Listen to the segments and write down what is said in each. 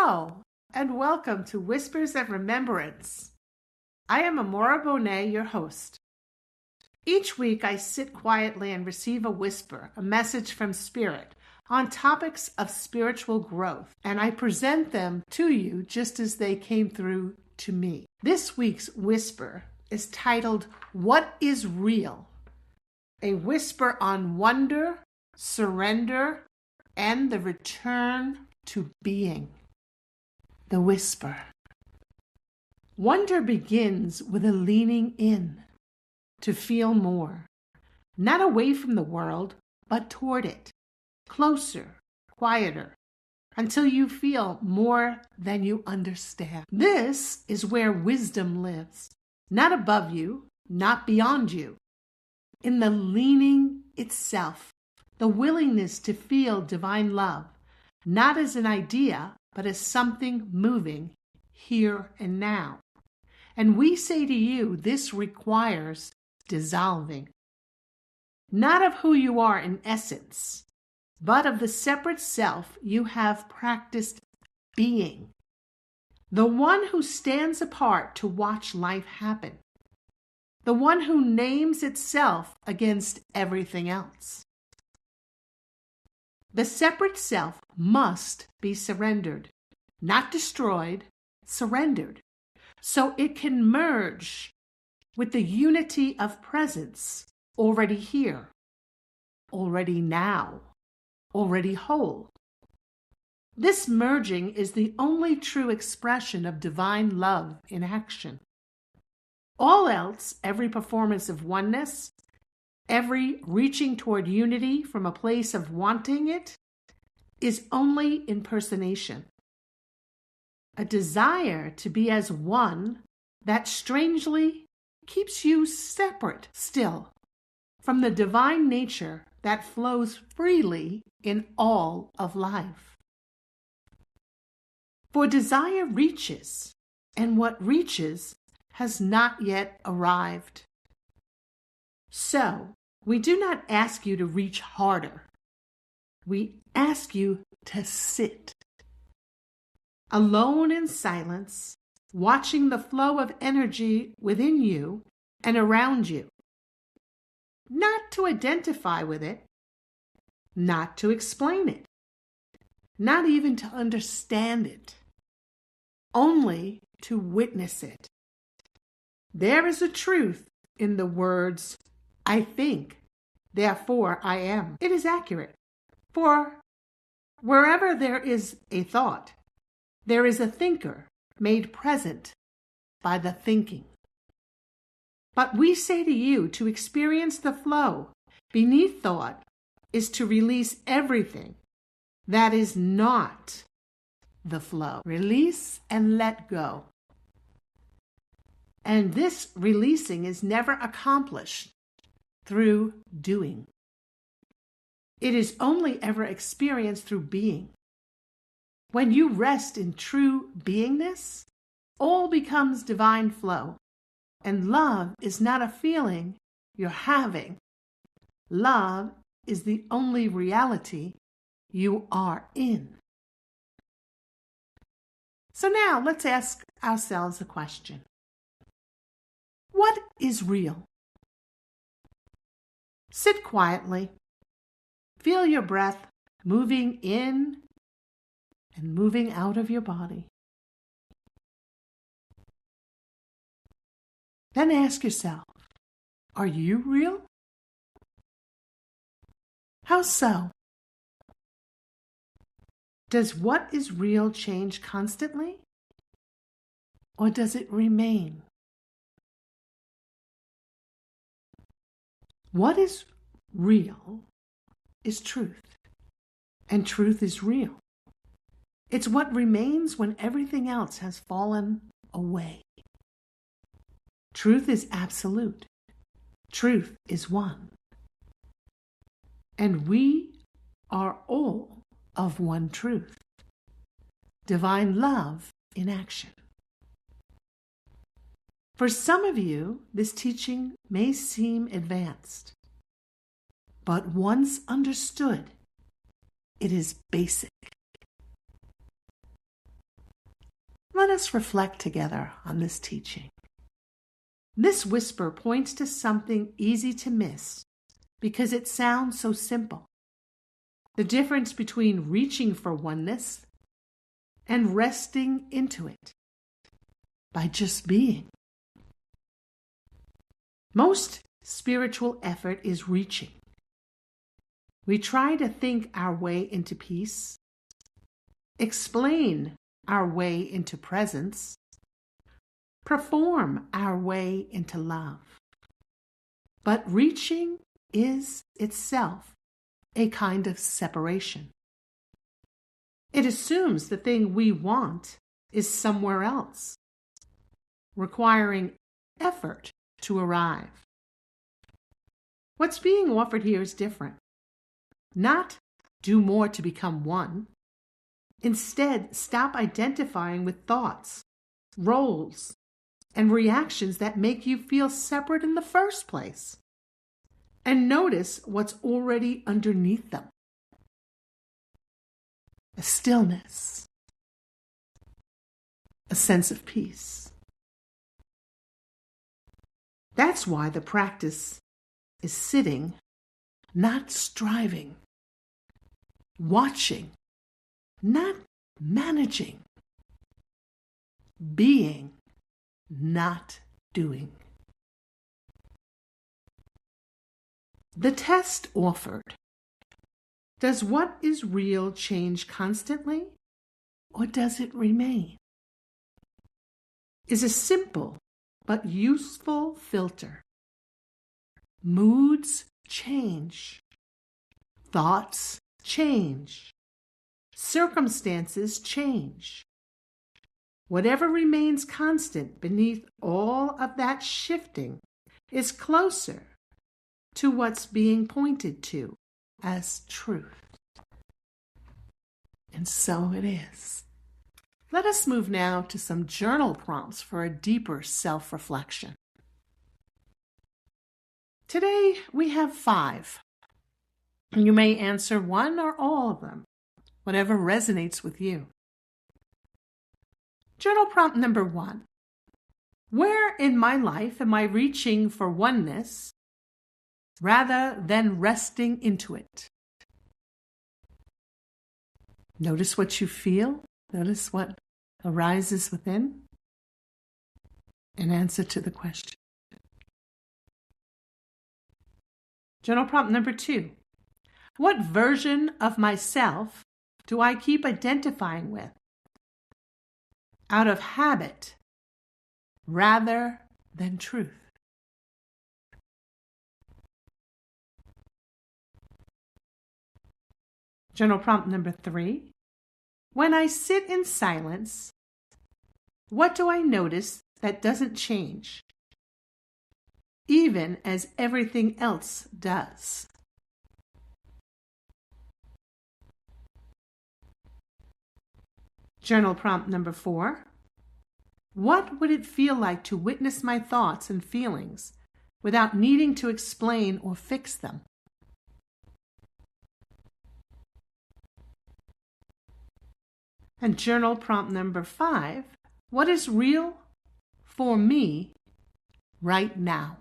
Hello, and welcome to Whispers of Remembrance. I am Aumara, Bonnet, your host. Each week I sit quietly and receive a whisper, a message from Spirit, on topics of spiritual growth, and I present them to you just as they came through to me. This week's whisper is titled, What is Real? A whisper on wonder, surrender, and the return to being. The whisper. Wonder begins with a leaning in to feel more, not away from the world, but toward it, closer, quieter, until you feel more than you understand. This is where wisdom lives, not above you, not beyond you, in the leaning itself, the willingness to feel divine love, not as an idea, but as something moving here and now. And we say to you, this requires dissolving, not of who you are in essence, but of the separate self you have practiced being, the one who stands apart to watch life happen, the one who names itself against everything else. The separate self must be surrendered, not destroyed, surrendered, so it can merge with the unity of presence already here, already now, already whole. This merging is the only true expression of divine love in action. All else, every performance of oneness, every reaching toward unity from a place of wanting it, is only impersonation. A desire to be as one that strangely keeps you separate still from the divine nature that flows freely in all of life. For desire reaches, and what reaches has not yet arrived. So, we do not ask you to reach harder. We ask you to sit, alone in silence, watching the flow of energy within you and around you. Not to identify with it, not to explain it, not even to understand it, only to witness it. There is a truth in the words, I think, therefore I am. It is accurate, for wherever there is a thought, there is a thinker made present by the thinking. But we say to you, to experience the flow beneath thought is to release everything that is not the flow. Release and let go. And this releasing is never accomplished through doing. It is only ever experienced through being. When you rest in true beingness, all becomes divine flow. And love is not a feeling you're having. Love is the only reality you are in. So now let's ask ourselves a question. What is real? Sit quietly. Feel your breath moving in and moving out of your body. Then ask yourself, are you real? How so? Does what is real change constantly? Or does it remain? What is real is truth, and truth is real. It's what remains when everything else has fallen away. Truth is absolute. Truth is one. And we are all of one truth. Divine love in action. For some of you, this teaching may seem advanced, but once understood, it is basic. Let us reflect together on this teaching. This whisper points to something easy to miss because it sounds so simple. The difference between reaching for oneness and resting into it by just being. Most spiritual effort is reaching. We try to think our way into peace, explain our way into presence, perform our way into love. But reaching is itself a kind of separation. It assumes the thing we want is somewhere else, requiring effort to arrive. What's being offered here is different. Not do more to become one. Instead, stop identifying with thoughts, roles, and reactions that make you feel separate in the first place. And notice what's already underneath them. A stillness, a sense of peace. That's why the practice is sitting, not striving, watching, not managing, being, not doing. The test offered. Does what is real change constantly, or does it remain? Is a simple but useful filter. Moods change. Thoughts change. Circumstances change. Whatever remains constant beneath all of that shifting is closer to what's being pointed to as truth. And so it is. Let us move now to some journal prompts for a deeper self-reflection. Today we have 5. You may answer one or all of them, whatever resonates with you. Journal prompt number 1. Where in my life am I reaching for oneness rather than resting into it? Notice what you feel. Notice what arises within. An answer to the question. Journal prompt number 2. What version of myself do I keep identifying with out of habit rather than truth? Journal prompt number 3. When I sit in silence, what do I notice that doesn't change, even as everything else does? Journal prompt number 4. What would it feel like to witness my thoughts and feelings without needing to explain or fix them? And journal prompt number 5. What is real for me right now?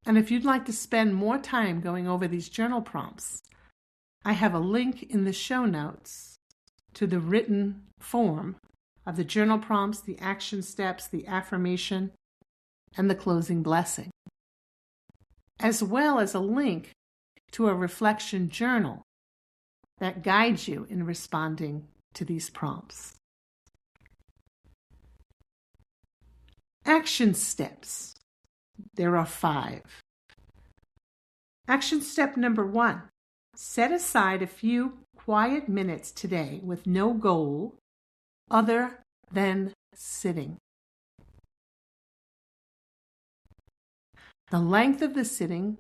And if you'd like to spend more time going over these journal prompts, I have a link in the show notes to the written form of the journal prompts, the action steps, the affirmation, and the closing blessing, as well as a link to a reflection journal that guides you in responding to these prompts. Action steps. There are 5. Action step number 1. Set aside a few quiet minutes today with no goal other than sitting. The length of the sitting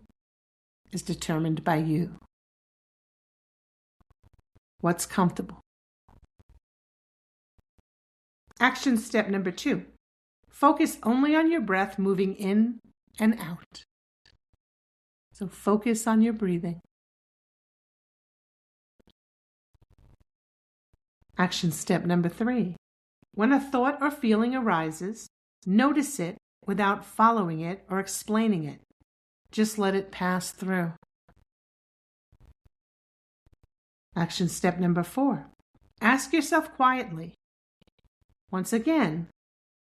is determined by you. What's comfortable? Action step number 2. Focus only on your breath moving in and out. So focus on your breathing. Action step number 3. When a thought or feeling arises, notice it without following it or explaining it. Just let it pass through. Action step number 4. Ask yourself quietly, once again,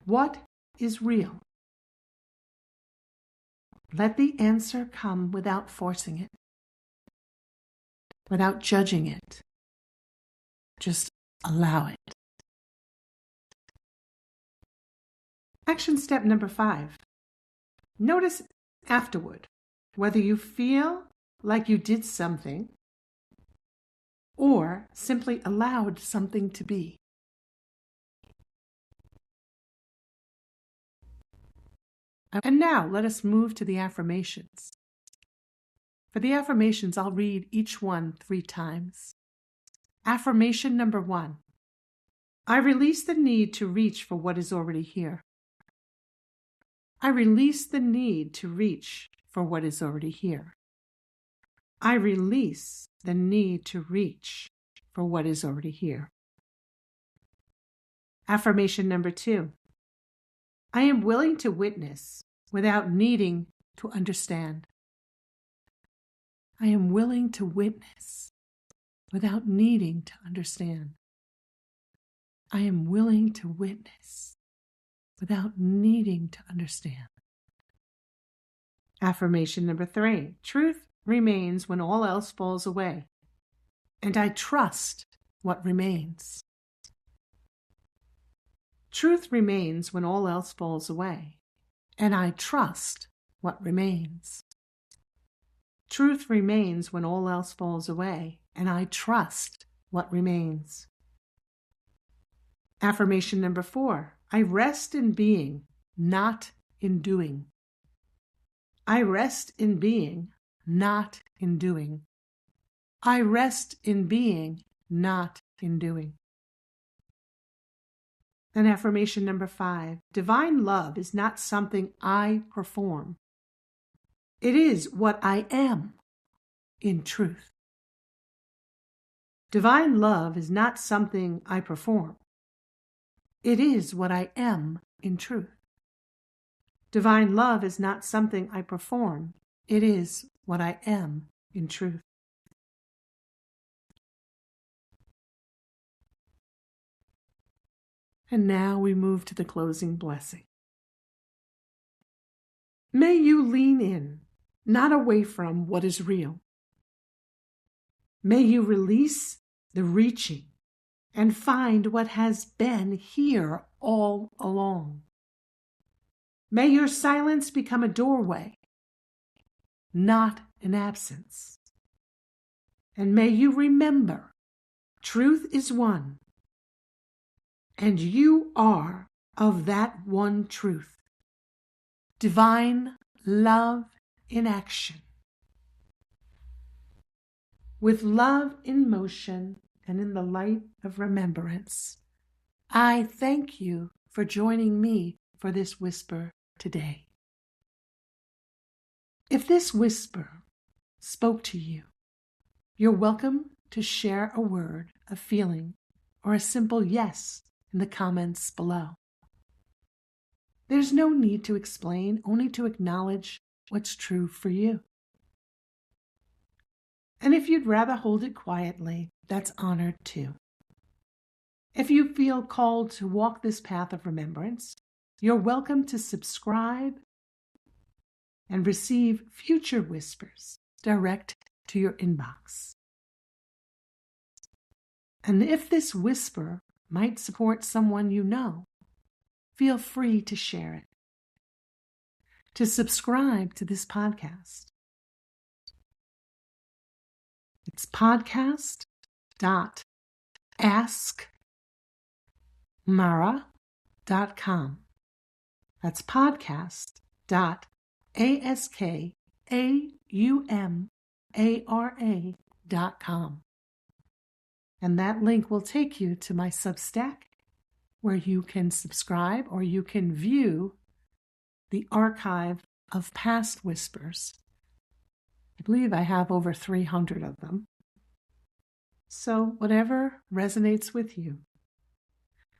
what is real? Let the answer come without forcing it, without judging it. Just allow it. Action step number 5. Notice afterward whether you feel like you did something or simply allowed something to be. And now let us move to the affirmations. For the affirmations, I'll read each one 3 times. Affirmation number 1. I release the need to reach for what is already here. I release the need to reach for what is already here. I release the need to reach for what is already here. Affirmation number 2. I am willing to witness without needing to understand. I am willing to witness without needing to understand. I am willing to witness without needing to understand. Affirmation number 3. Truth remains when all else falls away, and I trust what remains. Truth remains when all else falls away, and I trust what remains. Truth remains when all else falls away, and I trust what remains. Affirmation number 4. I rest in being, not in doing. I rest in being, not in doing. I rest in being, not in doing. And affirmation number 5. Divine love is not something I perform. It is what I am in truth. Divine love is not something I perform. It is what I am in truth. Divine love is not something I perform. It is what I am in truth. And now we move to the closing blessing. May you lean in, not away from what is real. May you release the reaching and find what has been here all along. May your silence become a doorway, not an absence. And may you remember, truth is one, and you are of that one truth. Divine love in action. With love in motion and in the light of remembrance, I thank you for joining me for this whisper today. If this whisper spoke to you, you're welcome to share a word, a feeling, or a simple yes in the comments below. There's no need to explain, only to acknowledge what's true for you. And if you'd rather hold it quietly, that's honored too. If you feel called to walk this path of remembrance, you're welcome to subscribe and receive future whispers direct to your inbox. And if this whisper might support someone you know, feel free to share it. To subscribe to this podcast, it's podcast.askmara.com. That's podcast.askmara.com. And that link will take you to my Substack, where you can subscribe or you can view the archive of past whispers I believe I have over 300 of them. So whatever resonates with you.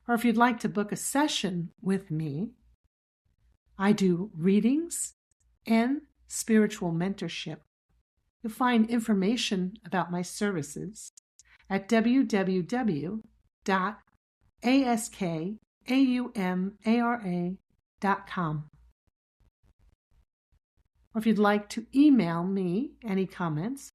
Or if you'd like to book a session with me, I do readings and spiritual mentorship. You'll find information about my services at www.askaumara.com. Or if you'd like to email me any comments,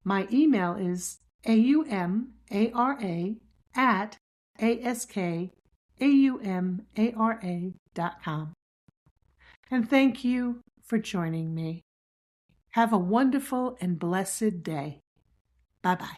my email is aumara@askaumara.com. And thank you for joining me. Have a wonderful and blessed day. Bye-bye.